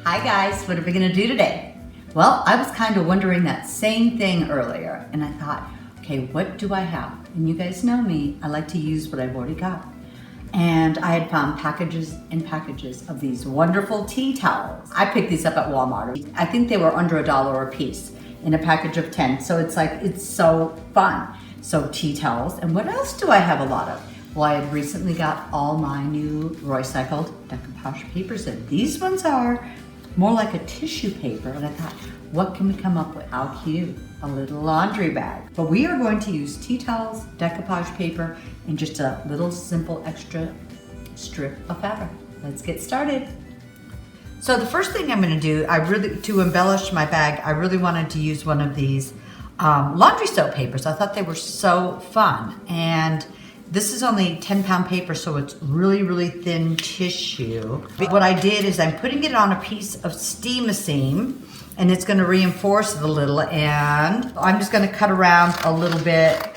Hi guys, what are we gonna do today? Well, I was kind of wondering that same thing earlier, and I thought, okay, what do I have? And you guys know me, I like to use what I've already got. And I had found packages and packages of these wonderful tea towels. I picked these up at Walmart. I think they were under $1 a piece in a package of 10. So it's so fun. So tea towels, and what else do I have a lot of? Well, I had recently got all my new recycled decoupage papers in. These ones are more like a tissue paper, and I thought, what can we come up with? How cute, a little laundry bag. But we are going to use tea towels, decoupage paper, and just a little simple extra strip of fabric. Let's get started. So the first thing I'm gonna do, to embellish my bag, I really wanted to use one of these laundry soap papers. I thought they were so fun. And this is only 10-pound paper, so it's really, really thin tissue. What I did is I'm putting it on a piece of steam, and it's gonna reinforce it a little, and I'm just gonna cut around a little bit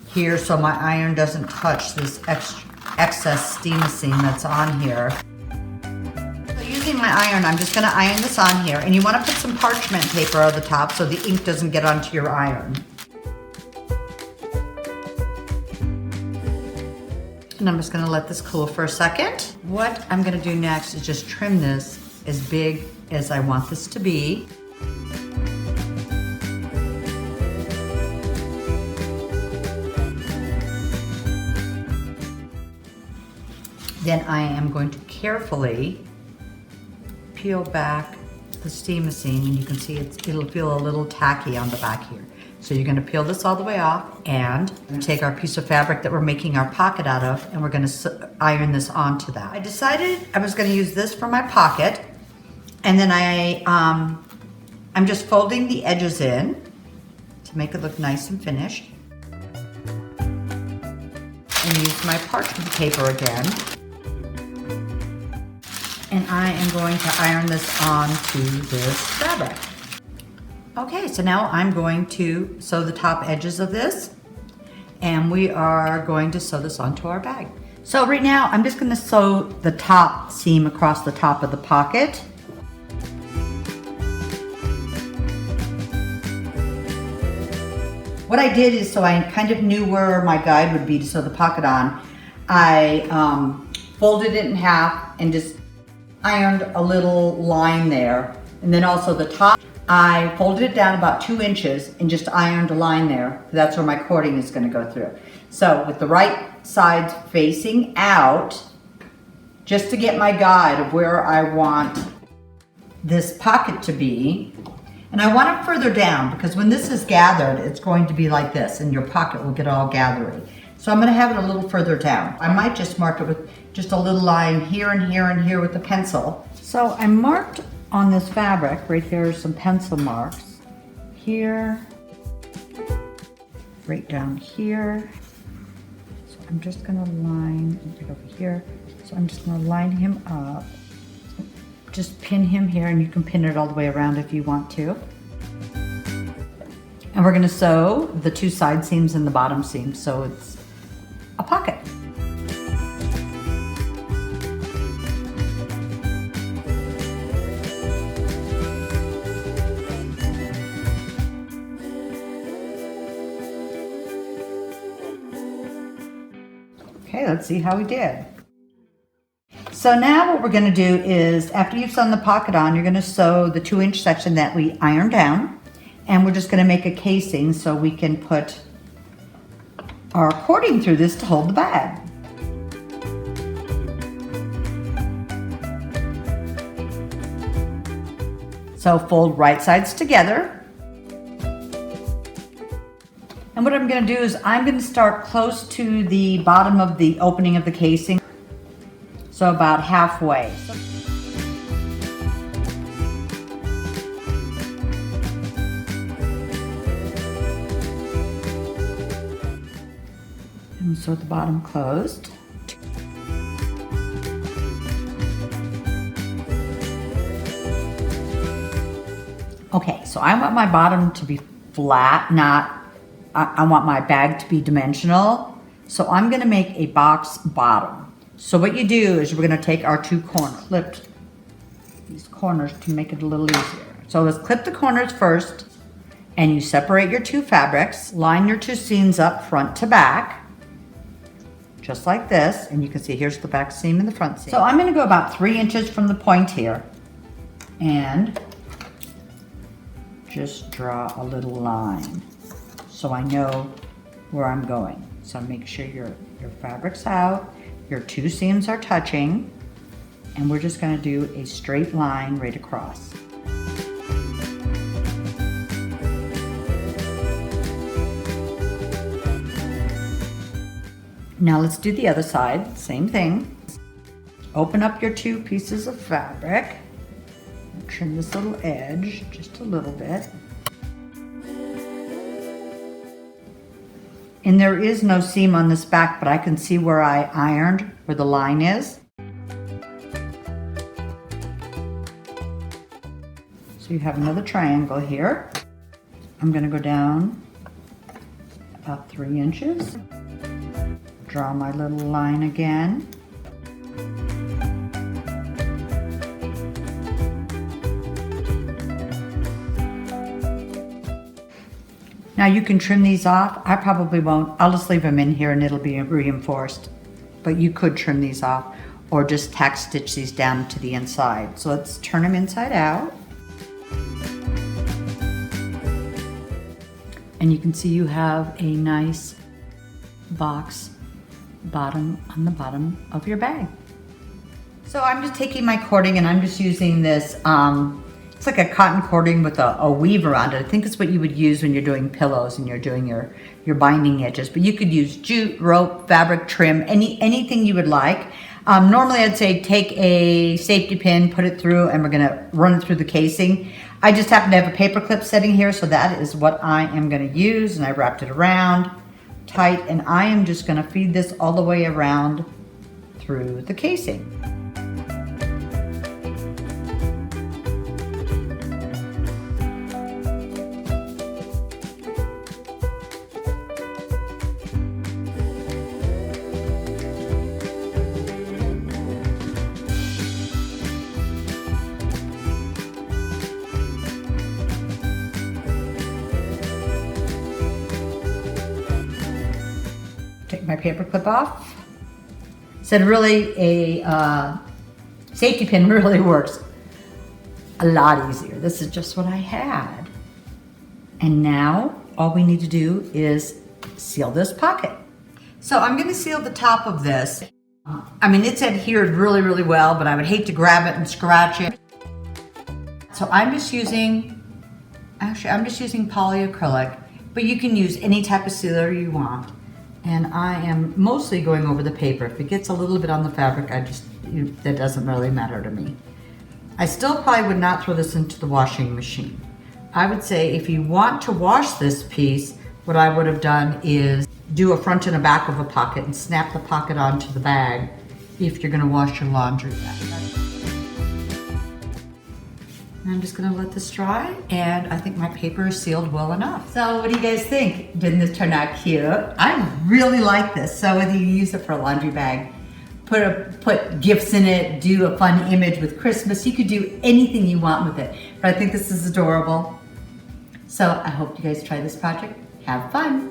here so my iron doesn't touch this excess steam that's on here. So using my iron, I'm just gonna iron this on here, and you wanna put some parchment paper on the top so the ink doesn't get onto your iron. And I'm just gonna let this cool for a second. What I'm gonna do next is just trim this as big as I want this to be. Then I am going to carefully peel back the steam seam, and you can see it'll feel a little tacky on the back here. So you're gonna peel this all the way off, and take our piece of fabric that we're making our pocket out of, and we're gonna iron this onto that. I decided I was gonna use this for my pocket, and then I'm just folding the edges in to make it look nice and finished. And use my parchment paper again. And I am going to iron this onto this fabric. Okay, so now I'm going to sew the top edges of this, and we are going to sew this onto our bag. So right now, I'm just gonna sew the top seam across the top of the pocket. What I did is, so I kind of knew where my guide would be to sew the pocket on, I folded it in half and just ironed a little line there. And then also the top, I folded it down about 2 inches and just ironed a line there. That's where my cording is gonna go through. So with the right side facing out, just to get my guide of where I want this pocket to be. And I want it further down, because when this is gathered, it's going to be like this, and your pocket will get all gathery. So I'm gonna have it a little further down. I might just mark it with just a little line here and here and here with the pencil. So I marked on this fabric, right here are some pencil marks. Here, right down here. So I'm just gonna line right over here. So I'm just gonna line him up. Just pin him here, and you can pin it all the way around if you want to. And we're gonna sew the 2 side seams and the bottom seam, so it's a pocket. Okay, let's see how we did. So now what we're gonna do is, after you've sewn the pocket on, you're gonna sew the 2-inch section that we ironed down, and we're just gonna make a casing so we can put our cording through this to hold the bag. So fold right sides together. And what I'm gonna do is I'm gonna start close to the bottom of the opening of the casing. So about halfway. And sew the bottom closed. Okay, so I want my bottom to be flat, I want my bag to be dimensional. So I'm gonna make a box bottom. So what you do is we're gonna take our 2 corners, clipped these corners to make it a little easier. So let's clip the corners first, and you separate your two fabrics, line your two seams up front to back, just like this, and you can see here's the back seam and the front seam. So I'm gonna go about 3 inches from the point here, and just draw a little line so I know where I'm going. So make sure your fabric's out, your two seams are touching, and we're just gonna do a straight line right across. Now let's do the other side, same thing. Open up your two pieces of fabric, trim this little edge just a little bit. And there is no seam on this back, but I can see where I ironed, where the line is. So you have another triangle here. I'm gonna go down about 3 inches. Draw my little line again. Now you can trim these off. I probably won't. I'll just leave them in here and it'll be reinforced. But you could trim these off or just tack stitch these down to the inside. So let's turn them inside out. And you can see you have a nice box bottom on the bottom of your bag. So I'm just taking my cording and I'm just using this, it's like a cotton cording with a weave around it. I think it's what you would use when you're doing pillows and you're doing your binding edges, but you could use jute, rope, fabric, trim, anything you would like. Normally I'd say take a safety pin, put it through, and we're gonna run it through the casing. I just happen to have a paper clip setting here, so that is what I am gonna use, and I wrapped it around tight, and I am just gonna feed this all the way around through the casing. Take my paper clip off. Said really a safety pin really works a lot easier. This is just what I had. And now all we need to do is seal this pocket. So I'm gonna seal the top of this. I mean, it's adhered really, really well, but I would hate to grab it and scratch it. So I'm just using polyacrylic, but you can use any type of sealer you want. And I am mostly going over the paper. If it gets a little bit on the fabric, that doesn't really matter to me. I still probably would not throw this into the washing machine. I would say if you want to wash this piece, what I would have done is do a front and a back of a pocket and snap the pocket onto the bag if you're gonna wash your laundry. And I'm just gonna let this dry, and I think my paper is sealed well enough. So what do you guys think? Didn't this turn out cute? I really like this. So whether you use it for a laundry bag, put gifts in it, do a fun image with Christmas, you could do anything you want with it. But I think this is adorable. So I hope you guys try this project. Have fun.